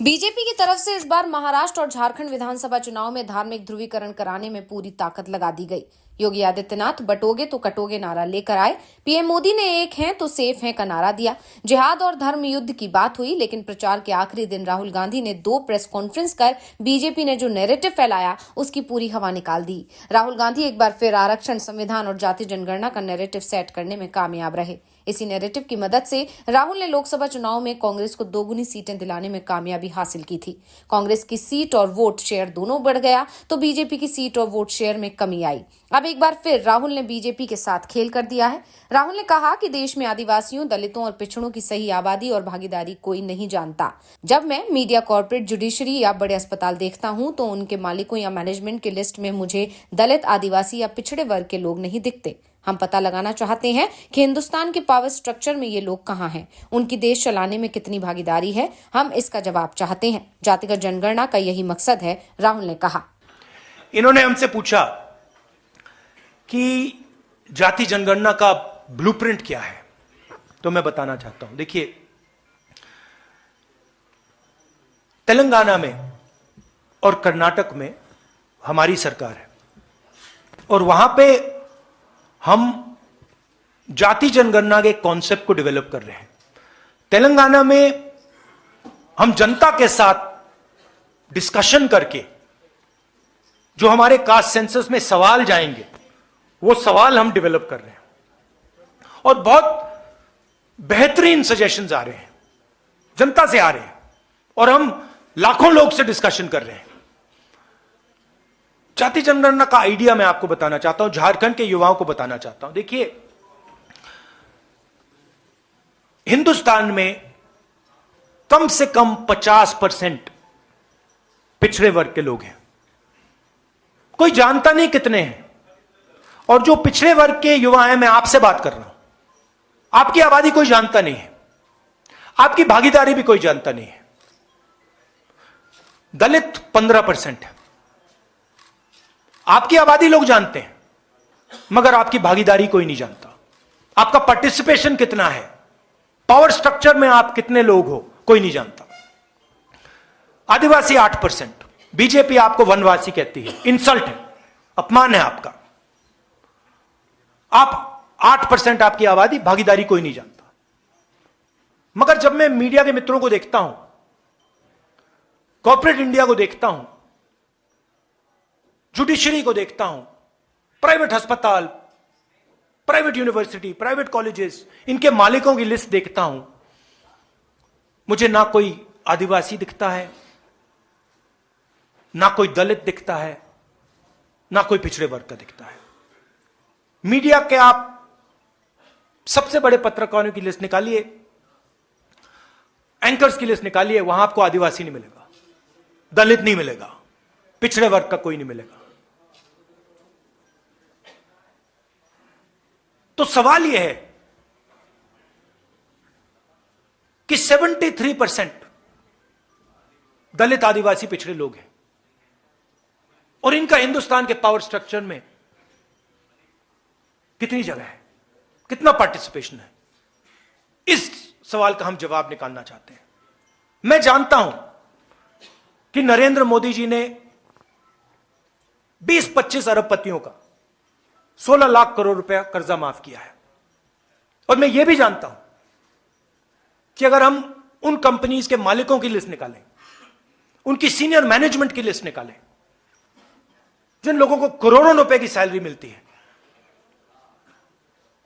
BJP की तरफ से इस बार महाराष्ट्र और झारखंड विधानसभा चुनाव में धार्मिक ध्रुवीकरण कराने में पूरी ताकत लगा दी गई। योगी आदित्यनाथ बटोगे तो कटोगे नारा लेकर आए। पीएम मोदी ने एक हैं तो सेफ हैं का नारा दिया। जिहाद और धर्म युद्ध की बात हुई, लेकिन प्रचार के आखिरी दिन राहुल गांधी ने 2 प्रेस कॉन्फ्रेंस कर बीजेपी ने जो नैरेटिव फैलाया उसकी पूरी हवा निकाल दी। राहुल गांधी एक बार फिर आरक्षण, संविधान और जाति जनगणना का नैरेटिव सेट करने में कामयाब रहे। इसी नैरेटिव की मदद से राहुल ने लोकसभा चुनाव में कांग्रेस को 2 गुनी सीटें दिलाने में कामयाबी हासिल की थी। कांग्रेस की सीट और वोट शेयर दोनों बढ़ गया तो बीजेपी की सीट और वोट शेयर में कमी आई। अब एक बार फिर राहुल ने बीजेपी के साथ खेल कर दिया है। राहुल ने कहा कि देश में आदिवासियों, दलितों और पिछड़ों की सही आबादी और भागीदारी कोई नहीं जानता। जब मैं मीडिया, कॉर्पोरेट, जुडिशरी या बड़े अस्पताल देखता हूं तो उनके मालिकों या मैनेजमेंट की लिस्ट में मुझे दलित, आदिवासी या पिछड़े वर्ग के लोग नहीं दिखते। हम पता लगाना चाहते हैं कि हिंदुस्तान के पावर स्ट्रक्चर में ये लोग कहां हैं, उनकी देश चलाने में कितनी भागीदारी है। हम इसका जवाब चाहते हैं। जातिगत जनगणना का यही मकसद है, राहुल ने कहा। इन्होंने हमसे पूछा कि जाति जनगणना का ब्लूप्रिंट क्या है, तो मैं बताना चाहता हूं। देखिए, तेलंगाना में और कर्नाटक में हमारी सरकार है और वहां पे हम जाति जनगणना के कॉन्सेप्ट को डेवलप कर रहे हैं। तेलंगाना में हम जनता के साथ डिस्कशन करके जो हमारे कास्ट सेंसस में सवाल जाएंगे वो सवाल हम डेवलप कर रहे हैं और बहुत बेहतरीन सजेशंस आ रहे हैं, जनता से आ रहे हैं और हम लाखों लोग से डिस्कशन कर रहे हैं। जाति जनगणना का आइडिया मैं आपको बताना चाहता हूं, झारखंड के युवाओं को बताना चाहता हूं। देखिए, हिंदुस्तान में कम से कम 50% पिछड़े वर्ग के लोग हैं। कोई जानता नहीं कितने हैं। और जो पिछड़े वर्ग के युवा हैं, मैं आपसे बात कर रहा हूं, आपकी आबादी कोई जानता नहीं है, आपकी भागीदारी भी कोई जानता नहीं है। दलित 15% है, आपकी आबादी लोग जानते हैं मगर आपकी भागीदारी कोई नहीं जानता। आपका पार्टिसिपेशन कितना है, पावर स्ट्रक्चर में आप कितने लोग हो, कोई नहीं जानता। आदिवासी 8%, बीजेपी आपको वनवासी कहती है, इंसल्ट है, अपमान है आपका। आप 8% आपकी आबादी, भागीदारी कोई नहीं जानता। मगर जब मैं मीडिया के मित्रों को देखता हूं, कॉर्पोरेट इंडिया को देखता हूं, जुडिशरी को देखता हूं, प्राइवेट अस्पताल, प्राइवेट यूनिवर्सिटी, प्राइवेट कॉलेजेस, इनके मालिकों की लिस्ट देखता हूं, मुझे ना कोई आदिवासी दिखता है, ना कोई दलित दिखता है, ना कोई पिछड़े वर्ग का दिखता है। मीडिया के आप सबसे बड़े पत्रकारों की लिस्ट निकालिए, एंकर्स की लिस्ट निकालिए, वहां आपको आदिवासी नहीं मिलेगा, दलित नहीं मिलेगा, पिछड़े वर्ग का कोई नहीं मिलेगा। तो सवाल यह है कि 73% दलित, आदिवासी, पिछड़े लोग हैं और इनका हिंदुस्तान के पावर स्ट्रक्चर में कितनी जगह है, कितना पार्टिसिपेशन है। इस सवाल का हम जवाब निकालना चाहते हैं। मैं जानता हूं कि नरेंद्र मोदी जी ने 20-25 अरबपतियों का 16 लाख करोड़ रुपया कर्जा माफ किया है और मैं यह भी जानता हूं कि अगर हम उन कंपनीज के मालिकों की लिस्ट निकालें, उनकी सीनियर मैनेजमेंट की लिस्ट निकालें, जिन लोगों को करोड़ों रुपए की सैलरी मिलती है,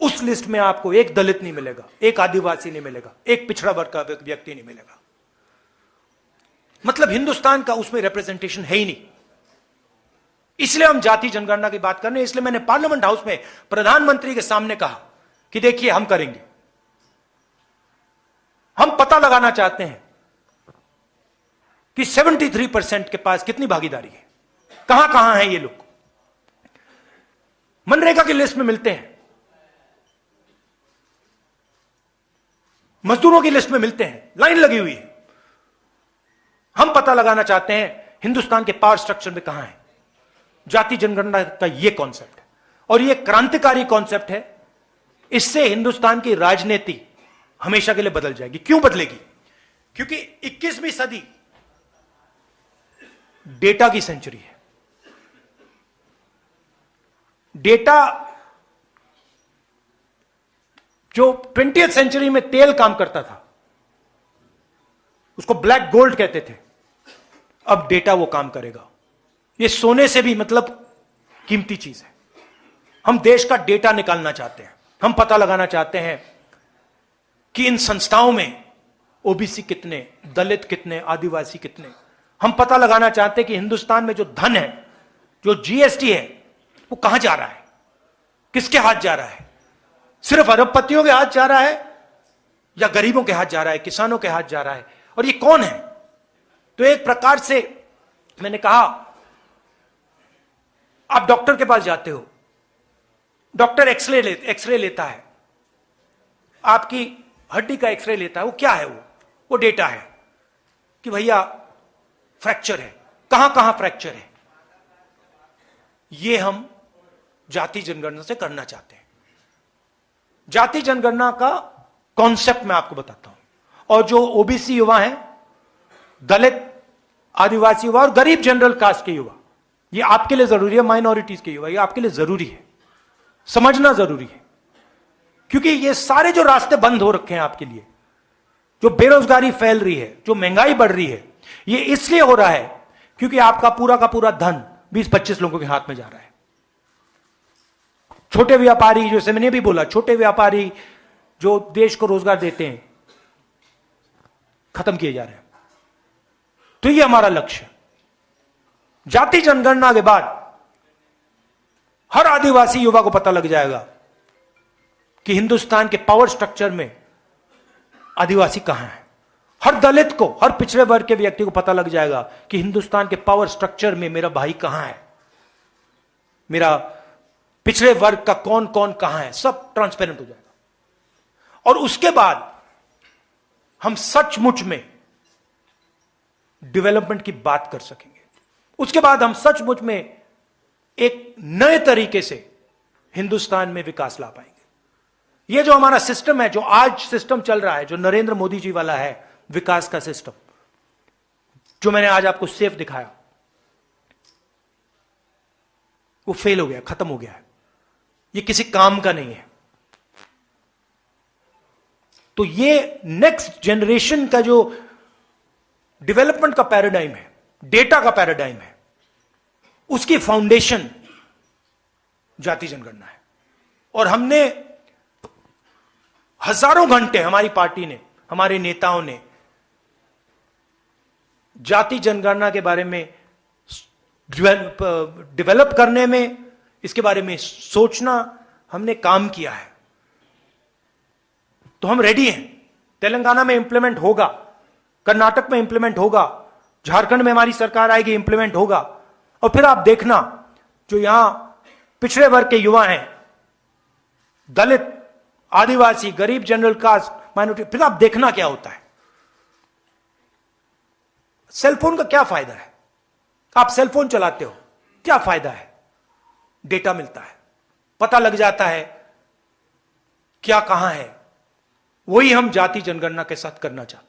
उस लिस्ट में आपको एक दलित नहीं मिलेगा, एक आदिवासी नहीं मिलेगा, एक पिछड़ा वर्ग का व्यक्ति नहीं मिलेगा। मतलब हिंदुस्तान का उसमें रिप्रेजेंटेशन है ही नहीं। इसलिए हम जाति जनगणना की बात कर रहे हैं। इसलिए मैंने पार्लियामेंट हाउस में प्रधानमंत्री के सामने कहा कि देखिए, हम करेंगे, हम पता लगाना चाहते हैं कि 73% के पास कितनी भागीदारी है, कहां कहां हैं ये लोग। मनरेगा की लिस्ट में मिलते हैं, मजदूरों की लिस्ट में मिलते हैं, लाइन लगी हुई है। हम पता लगाना चाहते हैं हिंदुस्तान के पावर स्ट्रक्चर में कहां है। जाति जनगणना का यह कॉन्सेप्ट है और यह क्रांतिकारी कॉन्सेप्ट है। इससे हिंदुस्तान की राजनीति हमेशा के लिए बदल जाएगी। क्यों बदलेगी? क्योंकि 21वीं सदी डेटा की सेंचुरी है। डेटा जो 20th सेंचुरी में तेल काम करता था, उसको ब्लैक गोल्ड कहते थे, अब डेटा वो काम करेगा। ये सोने से भी मतलब कीमती चीज है। हम देश का डेटा निकालना चाहते हैं। हम पता लगाना चाहते हैं कि इन संस्थाओं में ओबीसी कितने, दलित कितने, आदिवासी कितने। हम पता लगाना चाहते हैं कि हिंदुस्तान में जो धन है, जो जीएसटी है, वो कहां जा रहा है, किसके हाथ जा रहा है। सिर्फ अरबपतियों के हाथ जा रहा है या गरीबों के हाथ जा रहा है, किसानों के हाथ जा रहा है, और ये कौन है। तो एक प्रकार से मैंने कहा, आप डॉक्टर के पास जाते हो, डॉक्टर एक्सरे लेता है, आपकी हड्डी का एक्सरे लेता है। वो क्या है? वो डेटा है कि भैया फ्रैक्चर है, कहां कहां फ्रैक्चर है। ये हम जाति जनगणना से करना चाहते हैं। जाति जनगणना का कॉन्सेप्ट मैं आपको बताता हूं, और जो ओबीसी युवा हैं, दलित, आदिवासी युवा और गरीब जनरल कास्ट के युवा, ये आपके लिए जरूरी है। माइनॉरिटीज के युवा, ये आपके लिए जरूरी है, समझना जरूरी है। क्योंकि ये सारे जो रास्ते बंद हो रखे हैं आपके लिए, जो बेरोजगारी फैल रही है, जो महंगाई बढ़ रही है, ये इसलिए हो रहा है क्योंकि आपका पूरा का पूरा धन 20-25 लोगों के हाथ में जा रहा है। छोटे व्यापारी, जैसे मैंने भी बोला, छोटे व्यापारी जो देश को रोजगार देते हैं, खत्म किए जा रहे हैं। तो ये हमारा लक्ष्य है। जाति जनगणना के बाद हर आदिवासी युवा को पता लग जाएगा कि हिंदुस्तान के पावर स्ट्रक्चर में आदिवासी कहां है। हर दलित को, हर पिछड़े वर्ग के व्यक्ति को पता लग जाएगा कि हिंदुस्तान के पावर स्ट्रक्चर में मेरा भाई कहां है, मेरा पिछड़े वर्ग का कौन कौन कहां है, सब ट्रांसपेरेंट हो जाएगा। और उसके बाद हम सचमुच में डेवलपमेंट की बात कर सकेंगे। उसके बाद हम सचमुच में एक नए तरीके से हिंदुस्तान में विकास ला पाएंगे। यह जो हमारा सिस्टम है, जो आज सिस्टम चल रहा है, जो नरेंद्र मोदी जी वाला है विकास का सिस्टम, जो मैंने आज आपको सेफ दिखाया, वो फेल हो गया, खत्म हो गया है। ये किसी काम का नहीं है। तो ये नेक्स्ट जनरेशन का जो डेवलपमेंट का पैराडाइम है, डेटा का पैराडाइम है, उसकी फाउंडेशन जाति जनगणना है। और हमने हजारों घंटे, हमारी पार्टी ने, हमारे नेताओं ने जाति जनगणना के बारे में डेवलप करने में, इसके बारे में सोचना, हमने काम किया है। तो हम रेडी हैं। तेलंगाना में इंप्लीमेंट होगा, कर्नाटक में इंप्लीमेंट होगा, झारखंड में हमारी सरकार आएगी, इंप्लीमेंट होगा। और फिर आप देखना, जो यहां पिछड़े वर्ग के युवा हैं, दलित, आदिवासी, गरीब, जनरल कास्ट, माइनॉरिटी, फिर आप देखना क्या होता है। सेलफोन का क्या फायदा है? आप सेलफोन चलाते हो, क्या फायदा है? डेटा मिलता है, पता लग जाता है क्या कहां है। वही हम जाति जनगणना के साथ करना चाहते हैं।